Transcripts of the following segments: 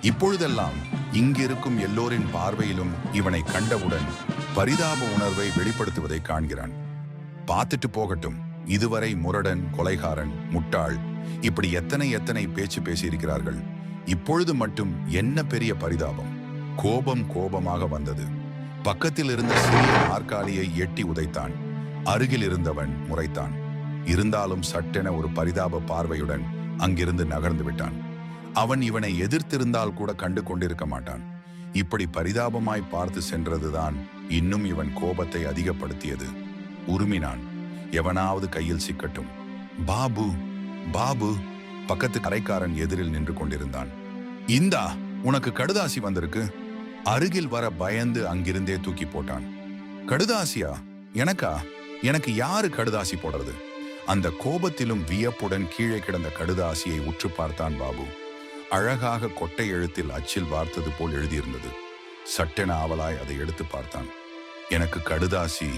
இப்பொழுதெல்லாம் இங்கிருக்கும் எல்லோரின் பார்வையிலும் இவனை கண்டவுடன் பரிதாப உணர்வை வெளிப்படுத்துவதை காண்கிறான். பார்த்துட்டு போகட்டும், இதுவரை முரடன், கொலைகாரன், முட்டாள், இப்படி எத்தனை எத்தனை பேச்சு பேசியிருக்கிறார்கள். இப்பொழுது மட்டும் என்ன பெரிய பரிதாபம்! கோபம் கோபமாக வந்தது. பக்கத்தில் இருந்த சிறிய நாற்காலியை எட்டி உதைத்தான். அருகில் இருந்தவன் முறைத்தான். இருந்தாலும் சட்டென ஒரு பரிதாப பார்வையுடன் அங்கிருந்து நகர்ந்து விட்டான். அவன் இவனை எதிர்த்திருந்தால் கூட கண்டு கொண்டிருக்க மாட்டான். இப்படி பரிதாபமாய் பார்த்து சென்றதுதான் இன்னும் இவன் கோபத்தை அதிகப்படுத்தியது. உருமினான், எவனாவது கையில் சிக்கட்டும். பாபு, பாபு! பக்கத்து கரைக்காரன் எதிரில் நின்று கொண்டிருந்தான். இந்தா, உனக்கு கடுதாசி வந்திருக்கு. அருகில் வர பயந்து அங்கிருந்தே தூக்கி போட்டான். கடுதாசியா? எனக்கா? எனக்கு யாரு கடுதாசி போடுறது? அந்த கோபத்திலும் வியப்புடன் கீழே கிடந்த கடுதாசியை உற்று பார்த்தான் பாபு. அழகாக கொட்டை எழுத்தில் அச்சில் வார்த்தது போல் எழுதியிருந்தது. சட்டென ஆவலாய் அதை எடுத்து பார்த்தான். எனக்கு கடுதாசி?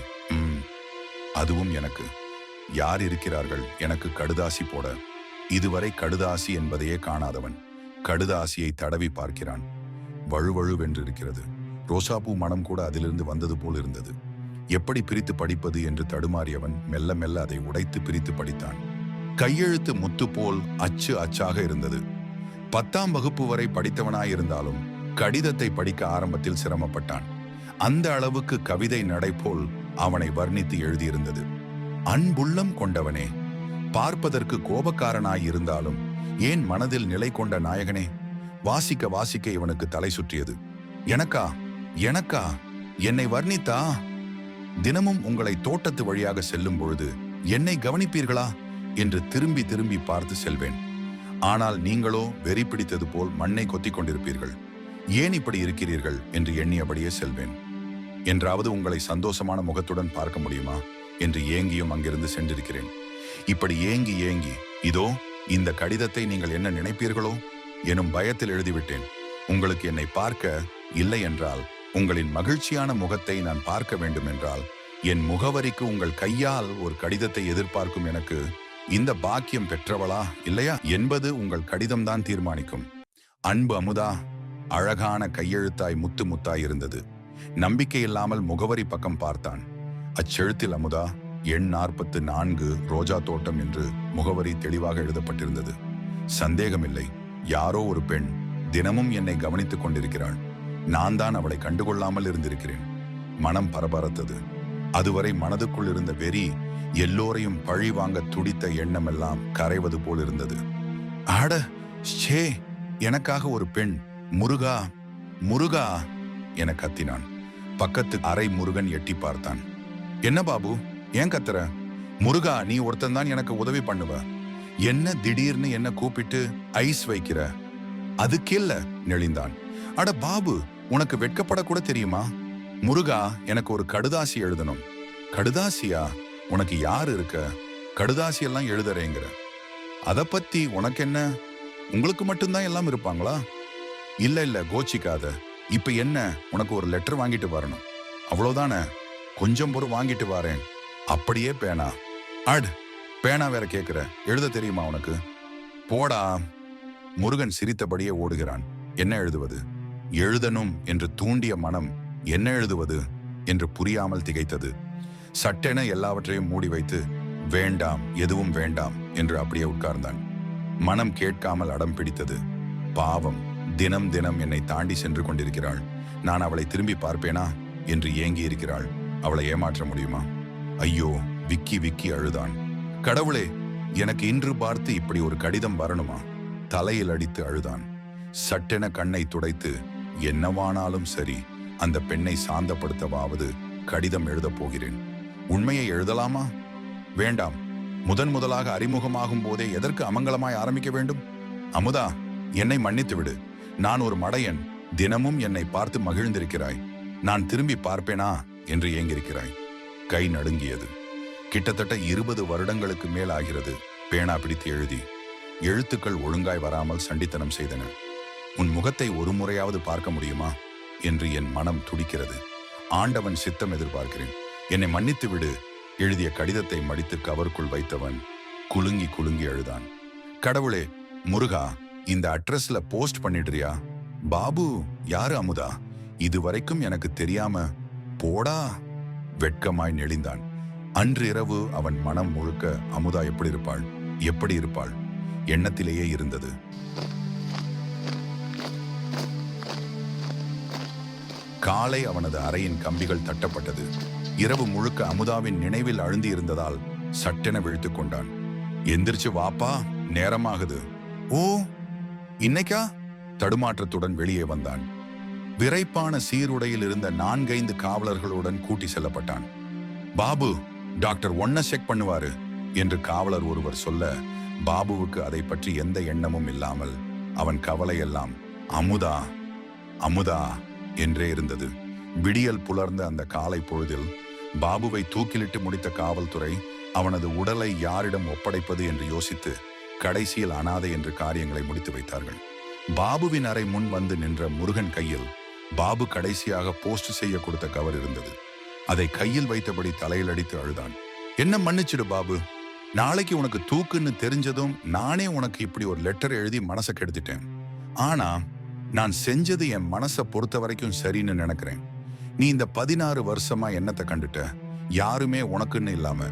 அதுவும் எனக்கு. யார் இருக்கிறார்கள் எனக்கு கடுதாசி போட? இதுவரை கடுதாசி என்பதையே காணாதவன் கடுதாசியை தடவி பார்க்கிறான். வழுவழுவென்றிருக்கிறது. ரோசாப்பூ மனம் கூட அதிலிருந்து வந்தது போல் இருந்தது. எப்படி பிரித்து படிப்பது என்று தடுமாறியவன் மெல்ல மெல்ல அதை உடைத்து பிரித்து படித்தான். கையெழுத்து முத்து போல் அச்சு அச்சாக இருந்தது. 10ஆம் வகுப்பு வரை படித்தவனாயிருந்தாலும் கடிதத்தை படிக்க ஆரம்பத்தில் சிரமப்பட்டான். அந்த அளவுக்கு கவிதை நடை போல் அவனை வர்ணித்து எழுதியிருந்தது. அன்புள்ளம் கொண்டவனே, பார்ப்பதற்கு கோபக்காரனாயிருந்தாலும் ஏன் மனதில் நிலை கொண்ட நாயகனே. வாசிக்க வாசிக்க இவனுக்கு தலை சுற்றியது. எனக்கா? எனக்கா? என்னை வர்ணித்தா? தினமும் உங்களை தோட்டத்து வழியாக செல்லும் பொழுது என்னை கவனிப்பீர்களா என்று திரும்பி திரும்பி பார்த்து செல்வேன். ஆனால் நீங்களோ வெறி பிடித்தது போல் மண்ணை கொத்திக் கொண்டிருப்பீர்கள். ஏன் இப்படி இருக்கிறீர்கள் என்று எண்ணியபடியே செல்வேன். என்றாவது உங்களை சந்தோஷமான முகத்துடன் பார்க்க முடியுமா என்று ஏங்கியும் அங்கிருந்து சென்றிருக்கிறேன். இப்படி ஏங்கி ஏங்கி இதோ இந்த கடிதத்தை நீங்கள் என்ன நினைப்பீர்களோ எனும் பயத்தில் எழுதிவிட்டேன். உங்களுக்கு என்னை பார்க்க இல்லை என்றால், உங்களின் மகிழ்ச்சியான முகத்தை நான் பார்க்க வேண்டும் என்றால், என் முகவரிக்கு உங்கள் கையால் ஒரு கடிதத்தை எதிர்பார்க்கும் எனக்கு இந்த பாக்கியம் பெற்றவளா இல்லையா என்பது உங்கள் கடிதம்தான் தீர்மானிக்கும். அன்பு அமுதா. அழகான கையெழுத்தாய் முத்து முத்தாய் இருந்தது. நம்பிக்கை இல்லாமல் முகவரி பக்கம் பார்த்தான். அச்செழுத்தில் அமுதா, எண் 44, ரோஜா தோட்டம் என்று முகவரி தெளிவாக எழுதப்பட்டிருந்தது. சந்தேகமில்லை, யாரோ ஒரு பெண் தினமும் என்னை கவனித்துக் கொண்டிருக்கிறாள். நான் தான் அவளை கண்டுகொள்ளாமல் இருந்திருக்கிறேன். மனம் பரபரத்தது. அதுவரை மனதுக்குள் இருந்த வெறி, எல்லோரையும் பழி வாங்க துடித்த எண்ணமெல்லாம் கரைவது போல் இருந்தது. ஆட ஷே, எனக்காக ஒரு பெண்! முருகா, முருகா என கத்தினான். பக்கத்து அரை முருகன் எட்டி பார்த்தான். என்ன பாபு, ஏன் கத்துற? முருகா, நீ ஒருத்தன் எனக்கு உதவி பண்ணுவ. என்ன திடீர்னு என்ன கூப்பிட்டு ஐஸ் வைக்கிற? அதுக்கில்ல நெளிந்தான். அட பாபு, உனக்கு வெட்கப்படக்கூட தெரியுமா? முருகா, எனக்கு ஒரு கடுதாசி எழுதணும். கடுதாசியா? உனக்கு யாரு இருக்க? கடுதாசி எல்லாம் எழுதுறேங்கிற? அதை பத்தி உனக்கு என்ன? உங்களுக்கு மட்டும்தான் எல்லாம் இருப்பாங்களா? இல்ல இல்ல, கோச்சிக்காத. இப்ப என்ன, உனக்கு ஒரு லெட்டர் வாங்கிட்டு வரணும், அவ்வளவுதானே? கொஞ்சம் பொறு, வாங்கிட்டு வரேன். அப்படியே பேனா? அட், பேனா வேற கேட்கிற? எழுத தெரியுமா உனக்கு? போடா. முருகன் சிரித்தபடியே ஓடுகிறான். என்ன எழுதுவது? எழுதணும் என்று தூண்டிய மனம் என்ன எழுதுவது என்று புரியாமல் திகைத்தது. சட்டென எல்லாவற்றையும் மூடி வைத்து, வேண்டாம், எதுவும் வேண்டாம் என்று அப்படியே உட்கார்ந்தான். மனம் கேட்காமல் அடம் பிடித்தது. பாவம், தினம் தினம் என்னை தாண்டி சென்று கொண்டிருக்கிறாள். நான் அவளை திரும்பி பார்ப்பேனா என்று ஏங்கி இருக்கிறாள். அவளை ஏமாற்ற முடியுமா? ஐயோ, விக்கி விக்கி அழுதான். கடவுளே, எனக்கு இன்று பார்த்து இப்படி ஒரு கடிதம் வரணுமா? தலையில் அடித்து அழுதான். சட்டென கண்ணை துடைத்து, என்னவானாலும் சரி, அந்த பெண்ணை சாந்தப்படுத்தவாவது கடிதம் எழுதப் போகிறேன். உண்மையை எழுதலாமா? வேண்டாம். முதலாக அறிமுகமாகும் போதே எதற்கு அமங்கலமாய் ஆரம்பிக்க வேண்டும்? அமுதா, என்னை மன்னித்து விடு. நான் ஒரு மடையன். தினமும் என்னை பார்த்து மகிழ்ந்திருக்கிறாய். நான் திரும்பி பார்ப்பேனா என்று ஏங்கியிருக்கிறாய். கை நடுங்கியது. கிட்டத்தட்ட 20 வருடங்களுக்கு மேல் ஆகிறது பேனா பிடித்து எழுதி. எழுத்துக்கள் ஒழுங்காய் வராமல் சண்டித்தனம் செய்தன. உன் முகத்தை ஒரு முறையாவது பார்க்க முடியுமா என்று என் மனம் துடிக்கிறது. ஆண்டவன் சித்தம் எதிர்பார்க்கிறேன். என்னை மன்னித்து விடு. எழுதிய கடிதத்தை மடித்து கவருக்குள் வைத்தவன் குலுங்கி குலுங்கி அழுதான். கடவுளே, முருகா, இந்த அட்ரஸ்ல போஸ்ட் பண்ணிடுறியா? பாபு, யாரு அமுதா? இதுவரைக்கும் எனக்கு தெரியாம. போடா! வெட்கமாய் நெளிந்தான். அன்று இரவு அவன் மனம் முழுக்க அமுதா எப்படி இருப்பாள், எப்படி இருப்பாள் எண்ணத்திலேயே இருந்தது. காலை அவனது அறையின் கம்பிகள் தட்டப்பட்டது. இரவு முழுக்க அமுதாவின் நினைவில் அழுந்தி இருந்ததால் சட்டென விழித்துக் கொண்டான். எந்திரிச்சு வாப்பா, நேரமாகுது. ஓ, இன்னைக்கா? தடுமாற்றத்துடன் வெளியே வந்தான். விரைப்பான சீருடையில் இருந்த 4-5 காவலர்களுடன் கூட்டி செல்லப்பட்டான். பாபு, டாக்டர் ஒன்ன செக் பண்ணுவாரு என்று காவலர் ஒருவர் சொல்ல, பாபுவுக்கு அதை பற்றி எந்த எண்ணமும் இல்லாமல் அவன் கவலையெல்லாம் அமுதா அமுதா என்றே இருந்தது. விடியல் புலர்ந்த அந்த காலை பொழுதில் பாபுவை தூக்கிலிட்டு முடித்த காவல்துறை அவனது உடலை யாரிடம் ஒப்படைப்பது என்று யோசித்து கடைசியில் அனாதை என்று காரியங்களை முடித்து வைத்தார்கள். பாபுவின் அறை முன் வந்து நின்ற முருகன் கையில் பாபு கடைசியாக போஸ்ட் செய்ய கொடுத்த கவர் இருந்தது. அதை கையில் வைத்தபடி தலையில் அடித்து அழுதான். என்ன மன்னிச்சிடு பாபு, நாளைக்கு உனக்கு தூக்குன்னு தெரிஞ்சதும் நானே உனக்கு இப்படி ஒரு லெட்டர் எழுதி மனசை கெடுத்துட்டேன். ஆனா நான் செஞ்சது என் மனசை பொறுத்த வரைக்கும் சரின்னு நினைக்கிறேன். நீ இந்த 16 வருஷமா என்னத்தை கண்டுட்ட? யாருமே உனக்குன்னு இல்லாம.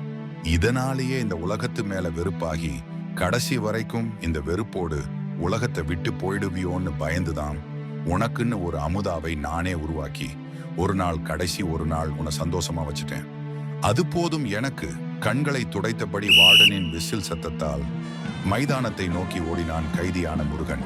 இதனாலேயே இந்த உலகத்து மேல வெறுப்பாகி கடைசி வரைக்கும் இந்த வெறுப்போடு உலகத்தை விட்டு போயிடுவியோன்னு பயந்துதான் உனக்குன்னு ஒரு அமுதாவை நானே உருவாக்கி கடைசி ஒரு நாள் உன்னை சந்தோஷமா வச்சுட்டேன். அது போதும் எனக்கு. கண்களை துடைத்தபடி வார்டனின் விசில் சத்தத்தால் மைதானத்தை நோக்கி ஓடினான் கைதியான முருகன்.